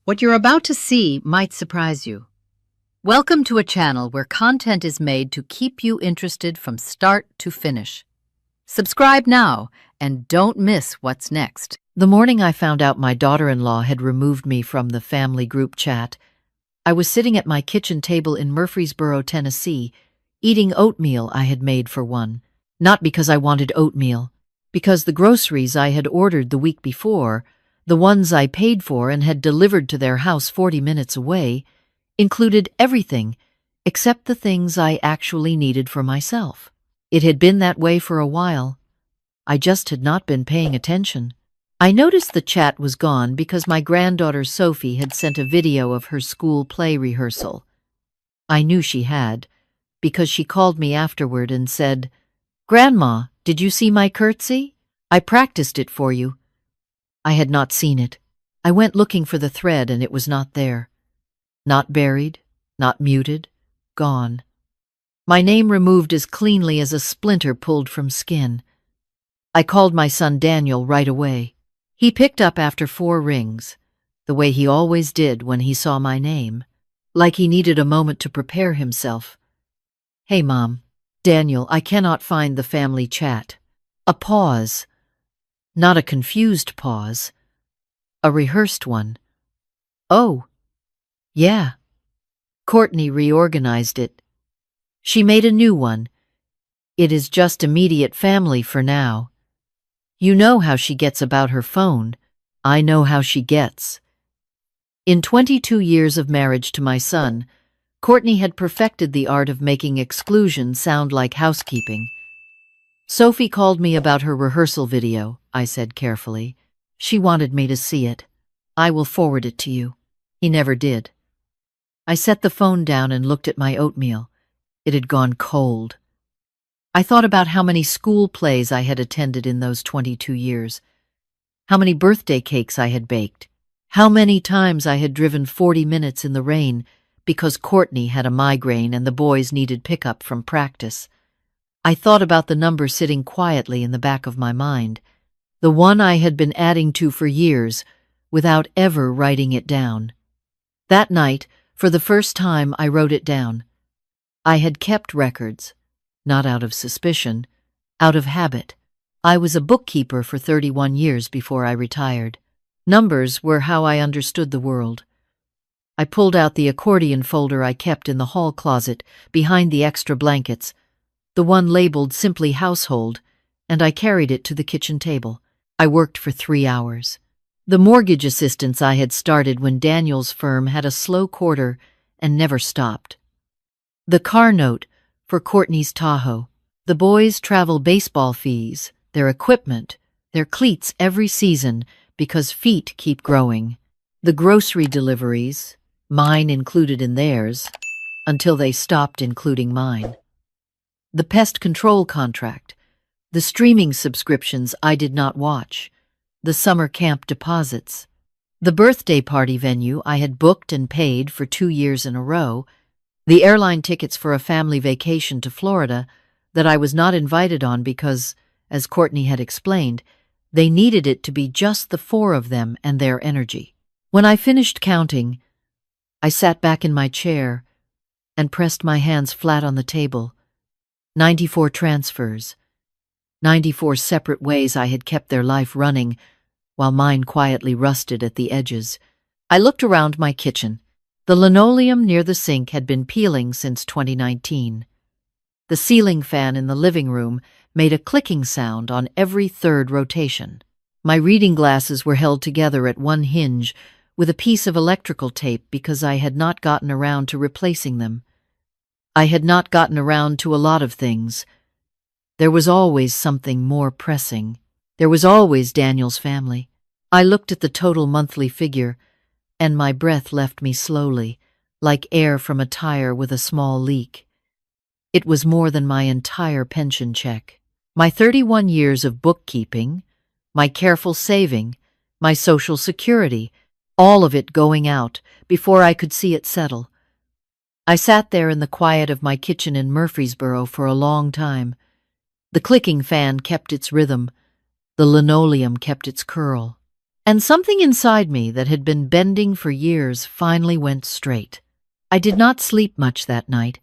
What you're about to see might surprise you. Welcome to a channel where content is made to keep you interested from start to finish. Subscribe now and don't miss what's next. The morning I found out my daughter-in-law had removed me from the family group chat, I was sitting at my kitchen table in Murfreesboro, Tennessee, eating oatmeal I had made for one. Not because I wanted oatmeal, because the groceries I had ordered the week before, the ones I paid for and had delivered to their house 40 minutes away, included everything except the things I actually needed for myself. It had been that way for a while. I just had not been paying attention. I noticed the chat was gone because my granddaughter Sophie had sent a video of her school play rehearsal. I knew she had, because she called me afterward and said, "Grandma, did you see my curtsy? I practiced it for you." I had not seen it. I went looking for the thread and it was not there. Not buried, not muted, gone. My name removed as cleanly as a splinter pulled from skin. I called my son Daniel right away. He picked up after 4 rings, the way he always did when he saw my name, like he needed a moment to prepare himself. "Hey, Mom." "Daniel, I cannot find the family chat." A pause. Not a confused pause. A rehearsed one. "Oh, yeah." Courtney reorganized it. She made a new one. "It is just immediate family for now. You know how she gets about her phone. I know how she gets." In 22 years of marriage to my son, Courtney had perfected the art of making exclusion sound like housekeeping. "Sophie called me about her rehearsal video," I said carefully. "She wanted me to see it. I will forward it to you." He never did. I set the phone down and looked at my oatmeal. It had gone cold. I thought about how many school plays I had attended in those 22 years, how many birthday cakes I had baked, how many times I had driven 40 minutes in the rain because Courtney had a migraine and the boys needed pickup from practice. I thought about the number sitting quietly in the back of my mind, the one I had been adding to for years without ever writing it down. That night, for the first time, I wrote it down. I had kept records, not out of suspicion, out of habit. I was a bookkeeper for 31 years before I retired. Numbers were how I understood the world. I pulled out the accordion folder I kept in the hall closet behind the extra blankets, the one labeled simply household, and I carried it to the kitchen table. I worked for 3 hours. The mortgage assistance I had started when Daniel's firm had a slow quarter and never stopped. The car note for Courtney's Tahoe. The boys' travel baseball fees, their equipment, their cleats every season because feet keep growing. The grocery deliveries, mine included in theirs, until they stopped including mine. The pest control contract, the streaming subscriptions I did not watch, the summer camp deposits, the birthday party venue I had booked and paid for 2 years in a row, the airline tickets for a family vacation to Florida that I was not invited on because, as Courtney had explained, they needed it to be just the 4 of them and their energy. When I finished counting, I sat back in my chair and pressed my hands flat on the table. 94 transfers, 94 separate ways I had kept their life running while mine quietly rusted at the edges. I looked around my kitchen. The linoleum near the sink had been peeling since 2019. The ceiling fan in the living room made a clicking sound on every 3rd rotation. My reading glasses were held together at one hinge with a piece of electrical tape because I had not gotten around to replacing them. I had not gotten around to a lot of things. There was always something more pressing. There was always Daniel's family. I looked at the total monthly figure, and my breath left me slowly, like air from a tire with a small leak. It was more than my entire pension check. My 31 years of bookkeeping, my careful saving, my Social Security, all of it going out before I could see it settle. I sat there in the quiet of my kitchen in Murfreesboro for a long time. The clicking fan kept its rhythm. The linoleum kept its curl. And something inside me that had been bending for years finally went straight. I did not sleep much that night.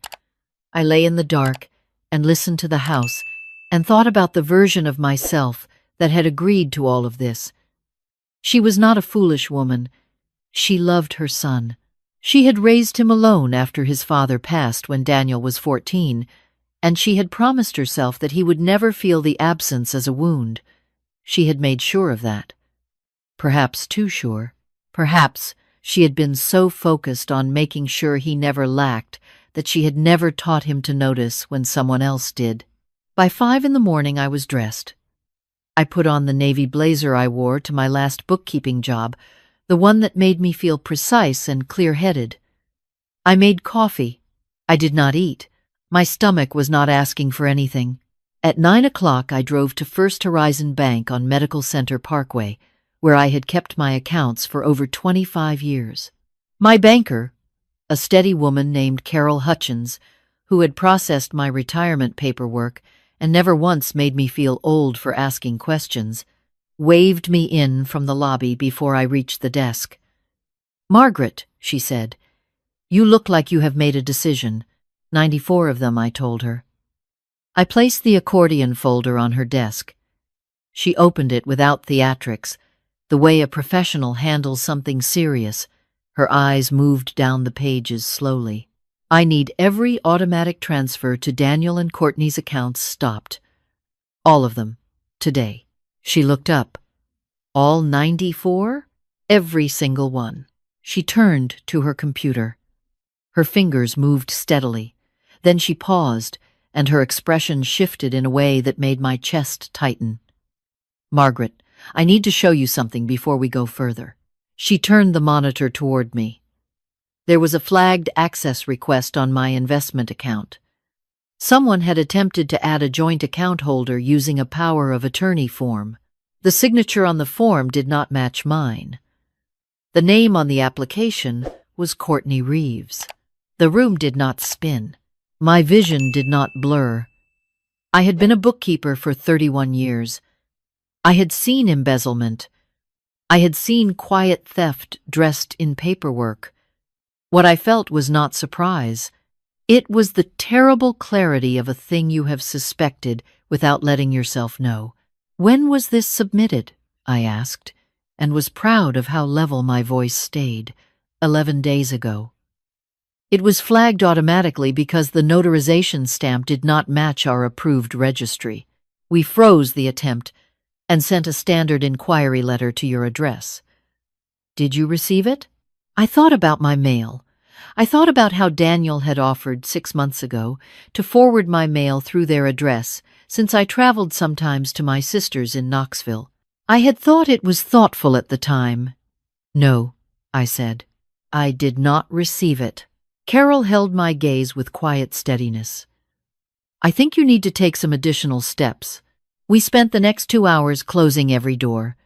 I lay in the dark and listened to the house and thought about the version of myself that had agreed to all of this. She was not a foolish woman. She loved her son. She had raised him alone after his father passed when Daniel was 14, and she had promised herself that he would never feel the absence as a wound. She had made sure of that. Perhaps too sure. Perhaps she had been so focused on making sure he never lacked that she had never taught him to notice when someone else did. By 5 in the morning I was dressed. I put on the navy blazer I wore to my last bookkeeping job, the one that made me feel precise and clear-headed. I made coffee. I did not eat. My stomach was not asking for anything. At 9 o'clock I drove to First Horizon Bank on Medical Center Parkway, where I had kept my accounts for over 25 years. My banker, a steady woman named Carol Hutchins, who had processed my retirement paperwork and never once made me feel old for asking questions, waved me in from the lobby before I reached the desk. "Margaret," she said, "you look like you have made a decision. 94 of them," I told her. I placed the accordion folder on her desk. She opened it without theatrics, the way a professional handles something serious. Her eyes moved down the pages slowly. "I need every automatic transfer to Daniel and Courtney's accounts stopped. All of them. Today." She looked up. "All 94? Every single one." She turned to her computer. Her fingers moved steadily. Then she paused, and her expression shifted in a way that made my chest tighten. "Margaret, I need to show you something before we go further." She turned the monitor toward me. There was a flagged access request on my investment account. Someone had attempted to add a joint account holder using a power of attorney form. The signature on the form did not match mine. The name on the application was Courtney Reeves. The room did not spin. My vision did not blur. I had been a bookkeeper for 31 years. I had seen embezzlement. I had seen quiet theft dressed in paperwork. What I felt was not surprise. It was the terrible clarity of a thing you have suspected without letting yourself know. "When was this submitted?" I asked, and was proud of how level my voice stayed. 11 days ago. It was flagged automatically because the notarization stamp did not match our approved registry. We froze the attempt and sent a standard inquiry letter to your address. "Did you receive it?" I thought about my mail. I thought about how Daniel had offered 6 months ago to forward my mail through their address, since I traveled sometimes to my sister's in Knoxville. I had thought it was thoughtful at the time. "No," I said. "I did not receive it." Carol held my gaze with quiet steadiness. "I think you need to take some additional steps." We spent the next 2 hours closing every door.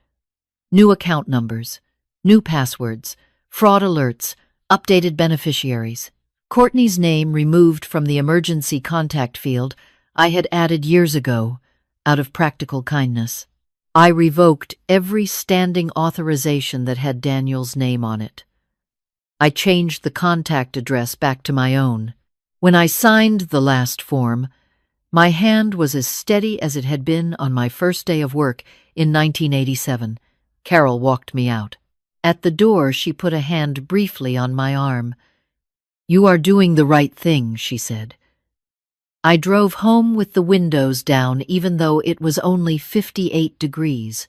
New account numbers, new passwords, fraud alerts, updated beneficiaries. Courtney's name removed from the emergency contact field I had added years ago, out of practical kindness. I revoked every standing authorization that had Daniel's name on it. I changed the contact address back to my own. When I signed the last form, my hand was as steady as it had been on my first day of work in 1987. Carol walked me out. At the door, she put a hand briefly on my arm. "You are doing the right thing," she said. I drove home with the windows down even though it was only 58 degrees.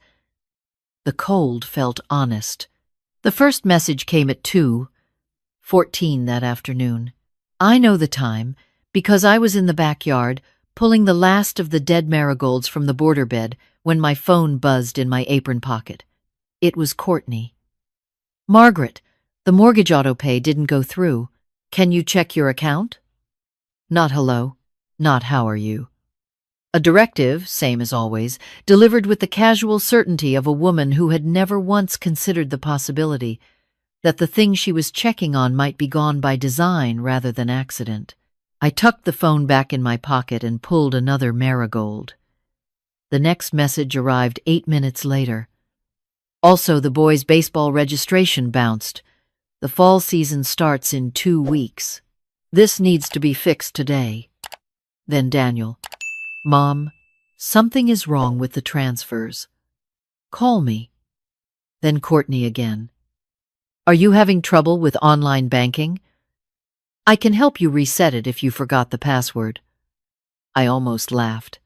The cold felt honest. The first message came at 2:14 that afternoon. I know the time because I was in the backyard pulling the last of the dead marigolds from the border bed when my phone buzzed in my apron pocket. It was Courtney. "Margaret, the mortgage auto-pay didn't go through. Can you check your account?" Not hello, not how are you. A directive, same as always, delivered with the casual certainty of a woman who had never once considered the possibility that the thing she was checking on might be gone by design rather than accident. I tucked the phone back in my pocket and pulled another marigold. The next message arrived 8 minutes later. Also, the boys' baseball registration bounced. The fall season starts in 2 weeks. This needs to be fixed today. Then Daniel. Mom, something is wrong with the transfers. Call me. Then Courtney again. Are you having trouble with online banking? I can help you reset it if you forgot the password. I almost laughed.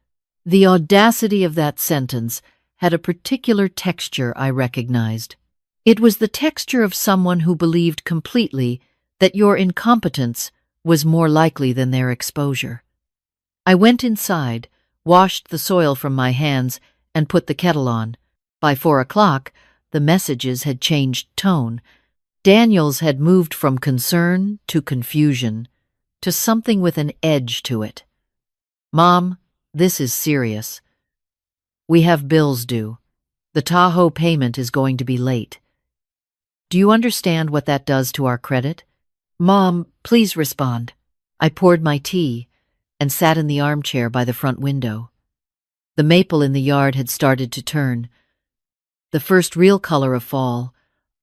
The audacity of that sentence had a particular texture I recognized. It was the texture of someone who believed completely that your incompetence was more likely than their exposure. I went inside, washed the soil from my hands, and put the kettle on. By 4 o'clock, the messages had changed tone. Daniel's had moved from concern to confusion, to something with an edge to it. Mom, this is serious. We have bills due. The Tahoe payment is going to be late. Do you understand what that does to our credit? Mom, please respond. I poured my tea and sat in the armchair by the front window. The maple in the yard had started to turn. The first real color of fall,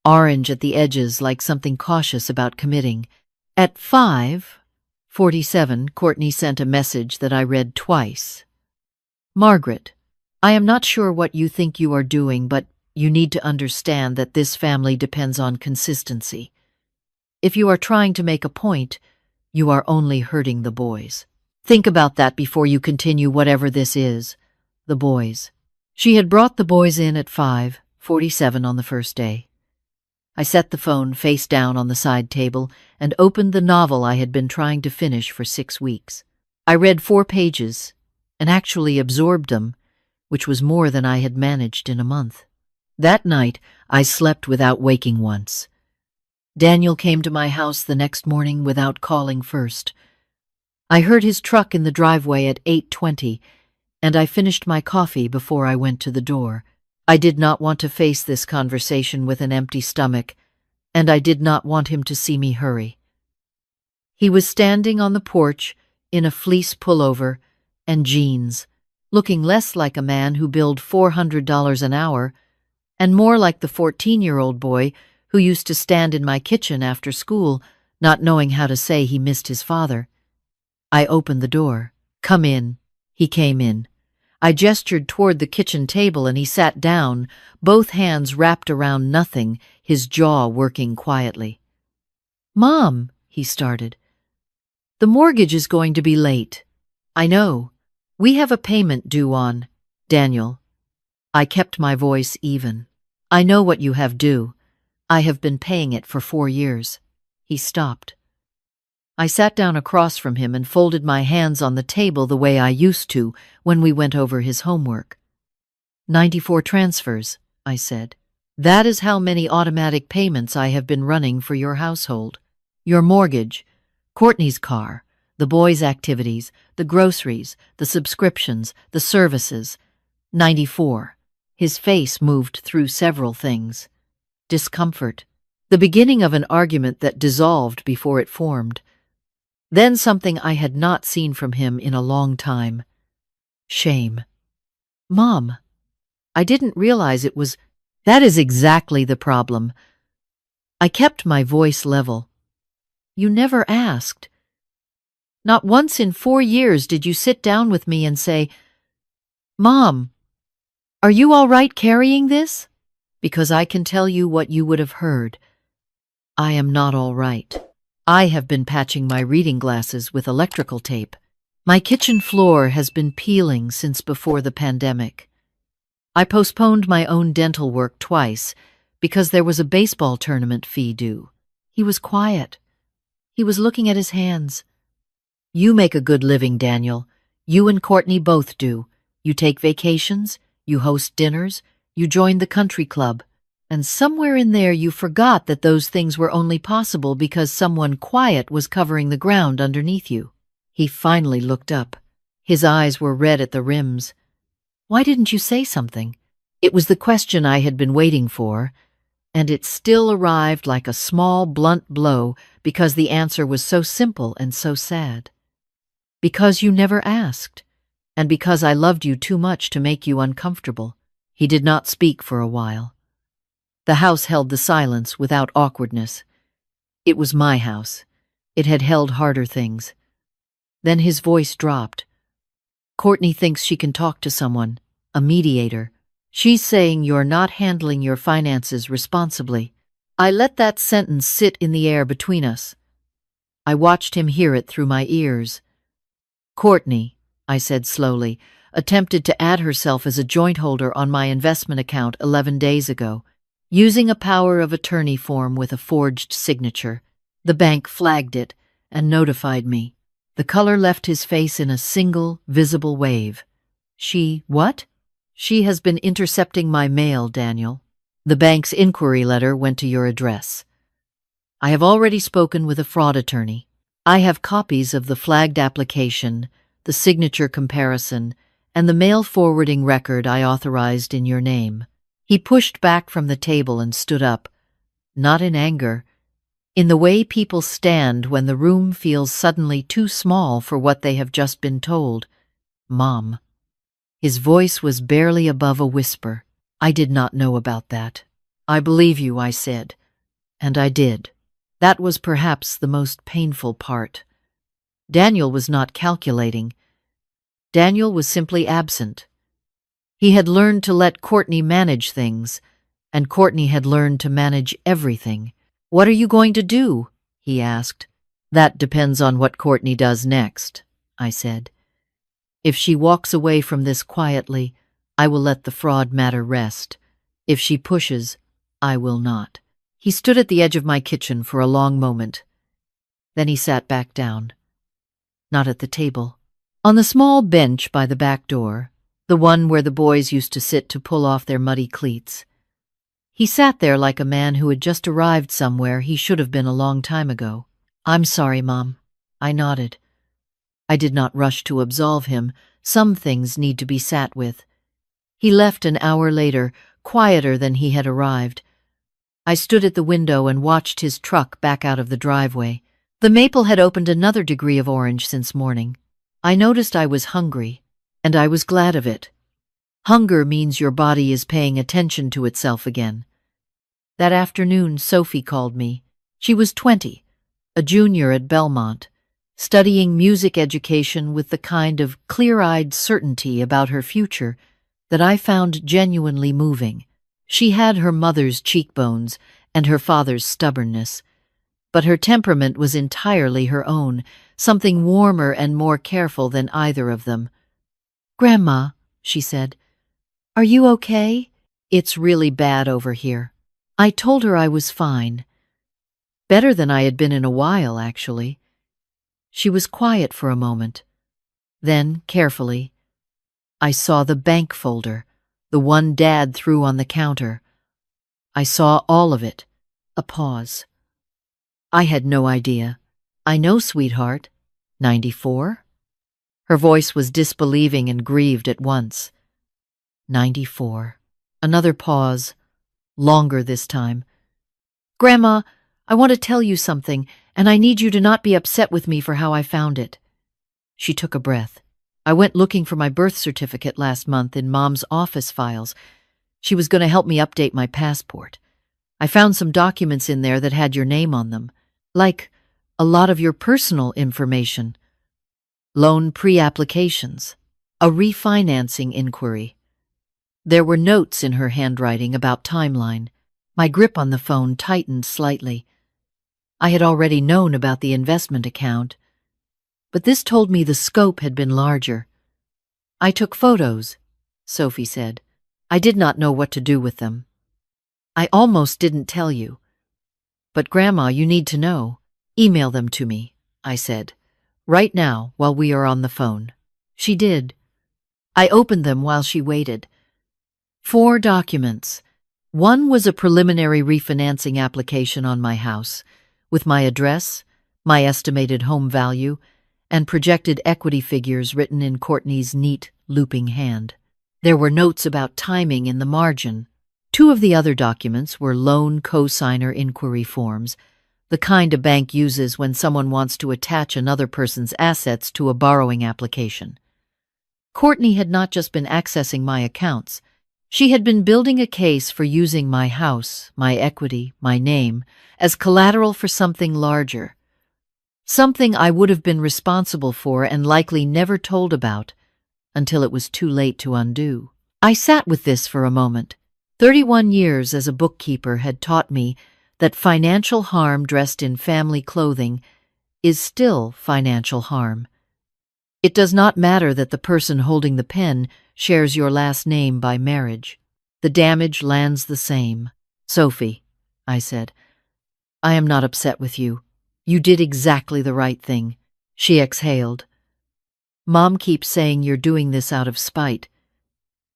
orange at the edges like something cautious about committing. At 5:47, Courtney sent a message that I read twice. Margaret, I am not sure what you think you are doing, but you need to understand that this family depends on consistency. If you are trying to make a point, you are only hurting the boys. Think about that before you continue whatever this is. The boys. She had brought the boys in at 5:47 on the first day. I set the phone face down on the side table and opened the novel I had been trying to finish for 6 weeks. I read 4 pages and actually absorbed them, which was more than I had managed in a month. That night, I slept without waking once. Daniel came to my house the next morning without calling first. I heard his truck in the driveway at 8:20, and I finished my coffee before I went to the door. I did not want to face this conversation with an empty stomach, and I did not want him to see me hurry. He was standing on the porch in a fleece pullover and jeans, looking less like a man who billed $400 an hour and more like the 14-year-old boy who used to stand in my kitchen after school, not knowing how to say he missed his father. I opened the door. Come in. He came in. I gestured toward the kitchen table and he sat down, both hands wrapped around nothing, his jaw working quietly. Mom, he started. The mortgage is going to be late. I know. We have a payment due on. Daniel. I kept my voice even. I know what you have due. I have been paying it for 4 years. He stopped. I sat down across from him and folded my hands on the table the way I used to when we went over his homework. 94 transfers, I said. That is how many automatic payments I have been running for your household. Your mortgage, Courtney's car, the boys' activities, the groceries, the subscriptions, the services. 94. His face moved through several things. Discomfort. The beginning of an argument that dissolved before it formed. Then something I had not seen from him in a long time. Shame. Mom, I didn't realize it was... That is exactly the problem. I kept my voice level. You never asked. Not once in 4 years did you sit down with me and say, Mom, are you all right carrying this? Because I can tell you what you would have heard. I am not all right. I have been patching my reading glasses with electrical tape. My kitchen floor has been peeling since before the pandemic. I postponed my own dental work twice because there was a baseball tournament fee due. He was quiet. He was looking at his hands. You make a good living, Daniel. You and Courtney both do. You take vacations, you host dinners, you join the country club. And somewhere in there you forgot that those things were only possible because someone quiet was covering the ground underneath you. He finally looked up. His eyes were red at the rims. Why didn't you say something? It was the question I had been waiting for, and it still arrived like a small, blunt blow because the answer was so simple and so sad. Because you never asked, and because I loved you too much to make you uncomfortable. He did not speak for a while. The house held the silence without awkwardness. It was my house. It had held harder things. Then his voice dropped. Courtney thinks she can talk to someone, a mediator. She's saying you're not handling your finances responsibly. I let that sentence sit in the air between us. I watched him hear it through my ears. Courtney, I said slowly, attempted to add herself as a joint holder on my investment account 11 days ago, using a power of attorney form with a forged signature. The bank flagged it and notified me. The color left his face in a single, visible wave. What? She has been intercepting my mail, Daniel. The bank's inquiry letter went to your address. I have already spoken with a fraud attorney. I have copies of the flagged application, the signature comparison, and the mail forwarding record I authorized in your name. He pushed back from the table and stood up, not in anger, in the way people stand when the room feels suddenly too small for what they have just been told. Mom. His voice was barely above a whisper. I did not know about that. I believe you, I said. And I did. That was perhaps the most painful part. Daniel was not calculating. Daniel was simply absent. He had learned to let Courtney manage things, and Courtney had learned to manage everything. What are you going to do? He asked. That depends on what Courtney does next, I said. If she walks away from this quietly, I will let the fraud matter rest. If she pushes, I will not. He stood at the edge of my kitchen for a long moment. Then he sat back down. Not at the table. On the small bench by the back door, the one where the boys used to sit to pull off their muddy cleats. He sat there like a man who had just arrived somewhere he should have been a long time ago. I'm sorry, Mom. I nodded. I did not rush to absolve him. Some things need to be sat with. He left an hour later, quieter than he had arrived. I stood at the window and watched his truck back out of the driveway. The maple had opened another degree of orange since morning. I noticed I was hungry, and I was glad of it. Hunger means your body is paying attention to itself again. That afternoon, Sophie called me. She was 20, a junior at Belmont, studying music education with the kind of clear-eyed certainty about her future that I found genuinely moving. She had her mother's cheekbones and her father's stubbornness, but her temperament was entirely her own, something warmer and more careful than either of them. "Grandma," she said, "are you okay?" "It's really bad over here." I told her I was fine. Better than I had been in a while, actually. She was quiet for a moment. Then, carefully, I saw the bank folder, the one Dad threw on the counter. I saw all of it. A pause. I had no idea. "I know, sweetheart. 94? Her voice was disbelieving and grieved at once. 94. Another pause. Longer this time. "Grandma, I want to tell you something, and I need you to not be upset with me for how I found it." She took a breath. "I went looking for my birth certificate last month in Mom's office files. She was going to help me update my passport. I found some documents in there that had your name on them, like a lot of your personal information. Loan pre-applications, a refinancing inquiry." There were notes in her handwriting about timeline. My grip on the phone tightened slightly. I had already known about the investment account, but this told me the scope had been larger. "I took photos," Sophie said. "I did not know what to do with them. I almost didn't tell you. But Grandma, you need to know. Email them to me," I said. "Right now, while we are on the phone." She did. I opened them while she waited. 4 documents. One was a preliminary refinancing application on my house, with my address, my estimated home value, and projected equity figures written in Courtney's neat, looping hand. There were notes about timing in the margin. 2 of the other documents were loan co-signer inquiry forms, the kind a bank uses when someone wants to attach another person's assets to a borrowing application. Courtney had not just been accessing my accounts. She had been building a case for using my house, my equity, my name, as collateral for something larger. Something I would have been responsible for and likely never told about until it was too late to undo. I sat with this for a moment. 31 years as a bookkeeper had taught me that financial harm dressed in family clothing is still financial harm. It does not matter that the person holding the pen shares your last name by marriage. The damage lands the same. Sophie, I said, I am not upset with you. You did exactly the right thing. She exhaled. Mom keeps saying you're doing this out of spite,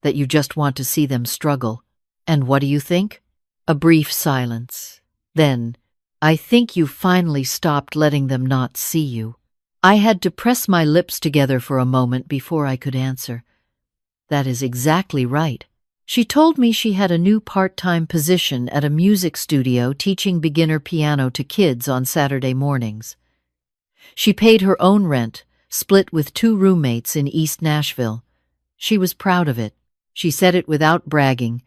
that you just want to see them struggle. And what do you think? A brief silence. Then, I think you finally stopped letting them not see you. I had to press my lips together for a moment before I could answer. That is exactly right. She told me she had a new part-time position at a music studio teaching beginner piano to kids on Saturday mornings. She paid her own rent, split with 2 roommates in East Nashville. She was proud of it. She said it without bragging.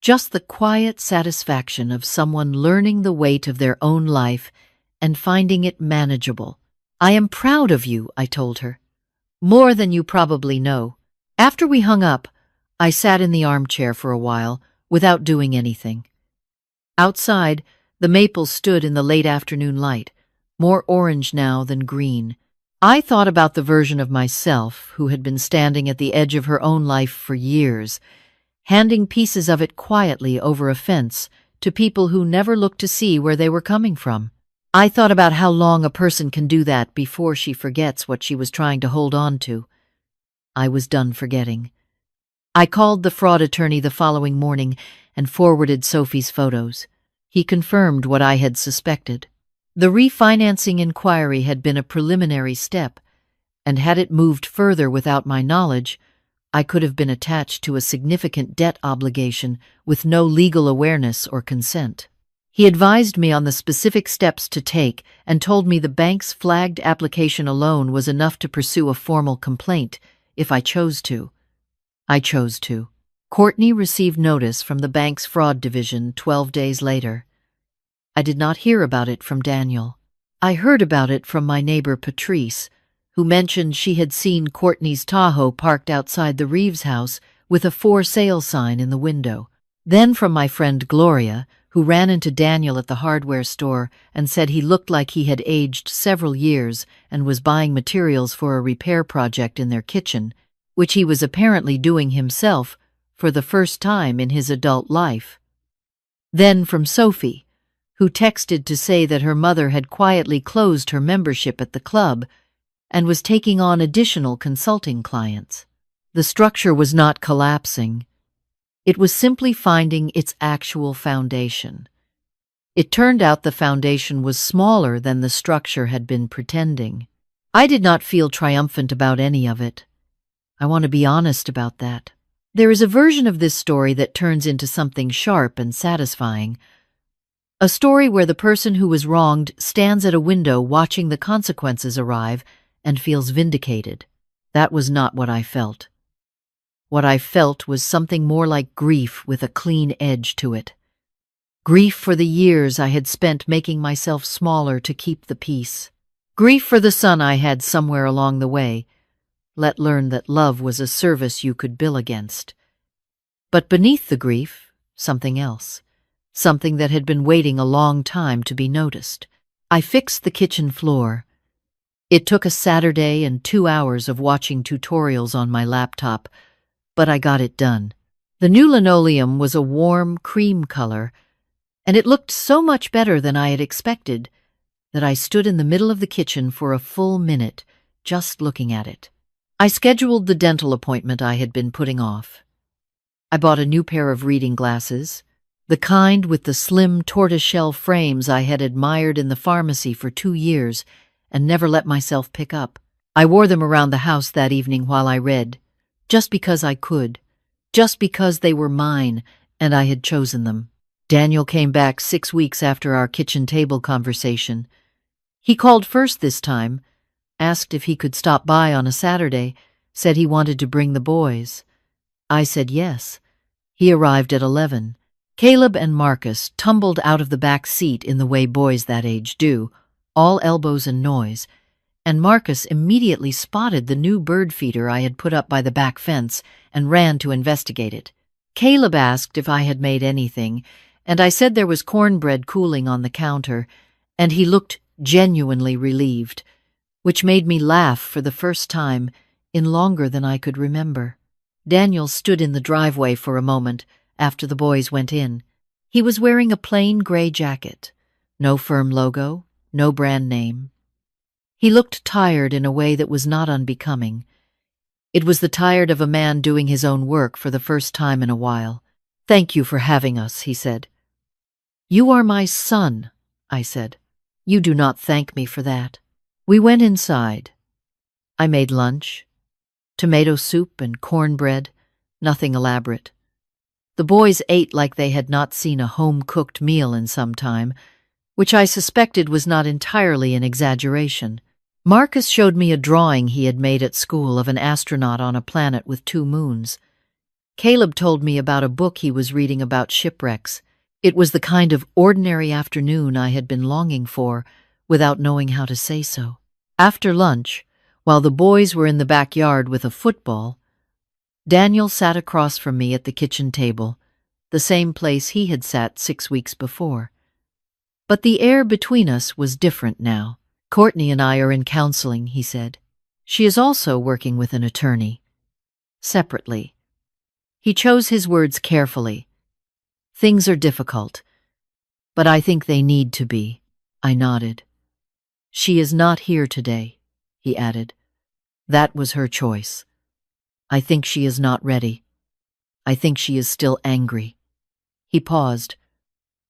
Just the quiet satisfaction of someone learning the weight of their own life and finding it manageable. I am proud of you, I told her. More than you probably know. After we hung up, I sat in the armchair for a while without doing anything. Outside, the maples stood in the late afternoon light, more orange now than green. I thought about the version of myself who had been standing at the edge of her own life for years, handing pieces of it quietly over a fence to people who never looked to see where they were coming from. I thought about how long a person can do that before she forgets what she was trying to hold on to. I was done forgetting. I called the fraud attorney the following morning and forwarded Sophie's photos. He confirmed what I had suspected. The refinancing inquiry had been a preliminary step, and had it moved further without my knowledge, I could have been attached to a significant debt obligation with no legal awareness or consent. He advised me on the specific steps to take and told me the bank's flagged application alone was enough to pursue a formal complaint if I chose to. I chose to. Courtney received notice from the bank's fraud division 12 days later. I did not hear about it from Daniel. I heard about it from my neighbor Patrice, who mentioned she had seen Courtney's Tahoe parked outside the Reeves house with a for sale sign in the window. Then from my friend Gloria, who ran into Daniel at the hardware store and said he looked like he had aged several years and was buying materials for a repair project in their kitchen, which he was apparently doing himself for the first time in his adult life. Then from Sophie, who texted to say that her mother had quietly closed her membership at the club and was taking on additional consulting clients. The structure was not collapsing. It was simply finding its actual foundation. It turned out the foundation was smaller than the structure had been pretending. I did not feel triumphant about any of it. I want to be honest about that. There is a version of this story that turns into something sharp and satisfying. A story where the person who was wronged stands at a window watching the consequences arrive and feels vindicated. That was not what I felt. What I felt was something more like grief with a clean edge to it. Grief for the years I had spent making myself smaller to keep the peace. Grief for the son I had somewhere along the way, let learn that love was a service you could bill against. But beneath the grief, something else. Something that had been waiting a long time to be noticed. I fixed the kitchen floor. It took a Saturday and 2 hours of watching tutorials on my laptop, but I got it done. The new linoleum was a warm cream color, and it looked so much better than I had expected that I stood in the middle of the kitchen for a full minute, just looking at it. I scheduled the dental appointment I had been putting off. I bought a new pair of reading glasses, the kind with the slim tortoiseshell frames I had admired in the pharmacy for 2 years and never let myself pick up. I wore them around the house that evening while I read, just because I could, just because they were mine and I had chosen them. Daniel came back 6 weeks after our kitchen table conversation. He called first this time, asked if he could stop by on a Saturday, said he wanted to bring the boys. I said yes. He arrived at 11. Caleb and Marcus tumbled out of the back seat in the way boys that age do, all elbows and noise, and Marcus immediately spotted the new bird feeder I had put up by the back fence and ran to investigate it. Caleb asked if I had made anything, and I said there was cornbread cooling on the counter, and he looked genuinely relieved, which made me laugh for the first time in longer than I could remember. Daniel stood in the driveway for a moment after the boys went in. He was wearing a plain gray jacket, no firm logo, no brand name. He looked tired in a way that was not unbecoming. It was the tired of a man doing his own work for the first time in a while. "Thank you for having us," he said. "You are my son," I said. "You do not thank me for that." We went inside. I made lunch. Tomato soup and cornbread, nothing elaborate. The boys ate like they had not seen a home-cooked meal in some time, which I suspected was not entirely an exaggeration. Marcus showed me a drawing he had made at school of an astronaut on a planet with 2 moons. Caleb told me about a book he was reading about shipwrecks. It was the kind of ordinary afternoon I had been longing for, without knowing how to say so. After lunch, while the boys were in the backyard with a football, Daniel sat across from me at the kitchen table, the same place he had sat 6 weeks before. But the air between us was different now. "Courtney and I are in counseling," he said. "She is also working with an attorney. Separately." He chose his words carefully. "Things are difficult, but I think they need to be." I nodded. "She is not here today," he added. "That was her choice. I think she is not ready. I think she is still angry." He paused.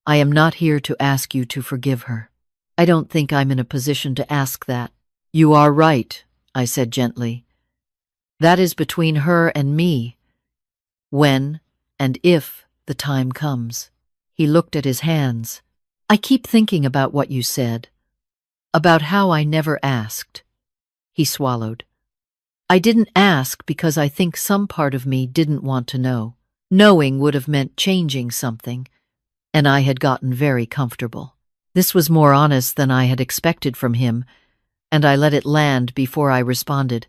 "I am not here to ask you to forgive her. I don't think I'm in a position to ask that." "You are right," I said gently. "That is between her and me, when and if the time comes." He looked at his hands. "I keep thinking about what you said, about how I never asked." He swallowed. "I didn't ask because I think some part of me didn't want to know. Knowing would have meant changing something, and I had gotten very comfortable." This was more honest than I had expected from him, and I let it land before I responded.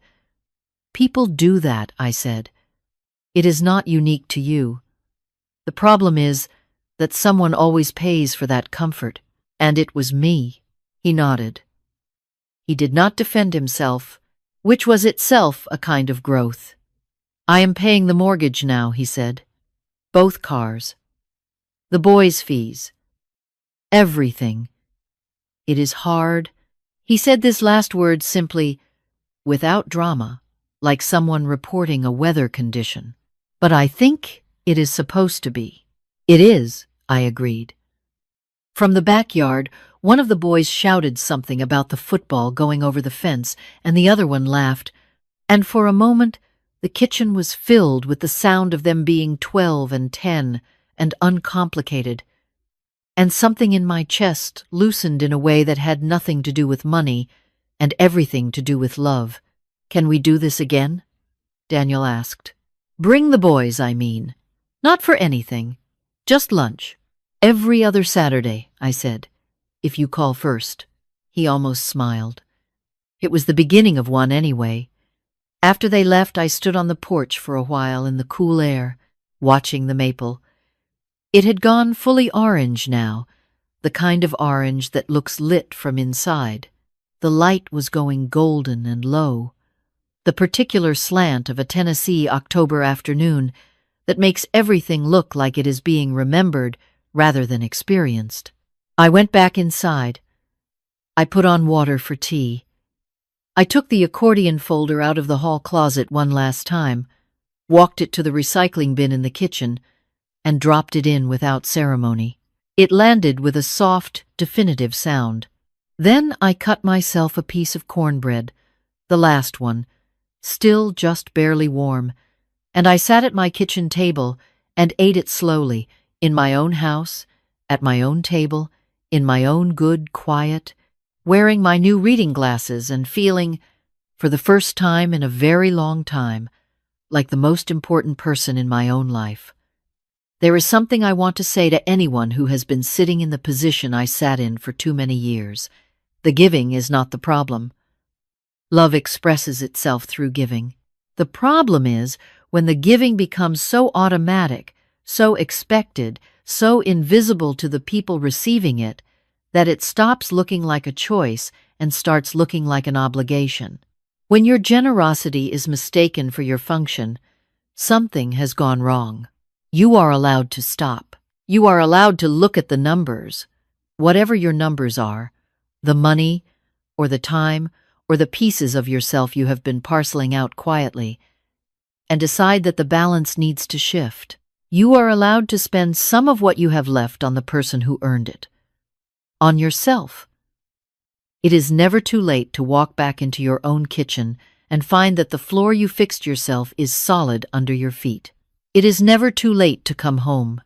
"People do that," I said. "It is not unique to you. The problem is that someone always pays for that comfort, and it was me." He nodded. He did not defend himself, which was itself a kind of growth. "I am paying the mortgage now," he said. "Both cars. The boys' fees. Everything. It is hard." He said this last word simply, without drama, like someone reporting a weather condition. "But I think it is supposed to be." "It is," I agreed. From the backyard, one of the boys shouted something about the football going over the fence, and the other one laughed, and for a moment the kitchen was filled with the sound of them being 12 and 10 and uncomplicated, and something in my chest loosened in a way that had nothing to do with money and everything to do with love. "Can we do this again?" Daniel asked. "Bring the boys, I mean. Not for anything. Just lunch. Every other Saturday," I said. "If you call first." He almost smiled. It was the beginning of one anyway. After they left, I stood on the porch for a while in the cool air, watching the maple. It had gone fully orange now, the kind of orange that looks lit from inside. The light was going golden and low, the particular slant of a Tennessee October afternoon that makes everything look like it is being remembered rather than experienced. I went back inside. I put on water for tea. I took the accordion folder out of the hall closet one last time, walked it to the recycling bin in the kitchen, and dropped it in without ceremony. It landed with a soft, definitive sound. Then I cut myself a piece of cornbread, the last one, still just barely warm, and I sat at my kitchen table and ate it slowly, in my own house, at my own table, in my own good quiet, wearing my new reading glasses and feeling, for the first time in a very long time, like the most important person in my own life. There is something I want to say to anyone who has been sitting in the position I sat in for too many years. The giving is not the problem. Love expresses itself through giving. The problem is when the giving becomes so automatic, so expected, so invisible to the people receiving it, that it stops looking like a choice and starts looking like an obligation. When your generosity is mistaken for your function, something has gone wrong. You are allowed to stop. You are allowed to look at the numbers, whatever your numbers are, the money, or the time, or the pieces of yourself you have been parceling out quietly, and decide that the balance needs to shift. You are allowed to spend some of what you have left on the person who earned it, on yourself. It is never too late to walk back into your own kitchen and find that the floor you fixed yourself is solid under your feet. It is never too late to come home.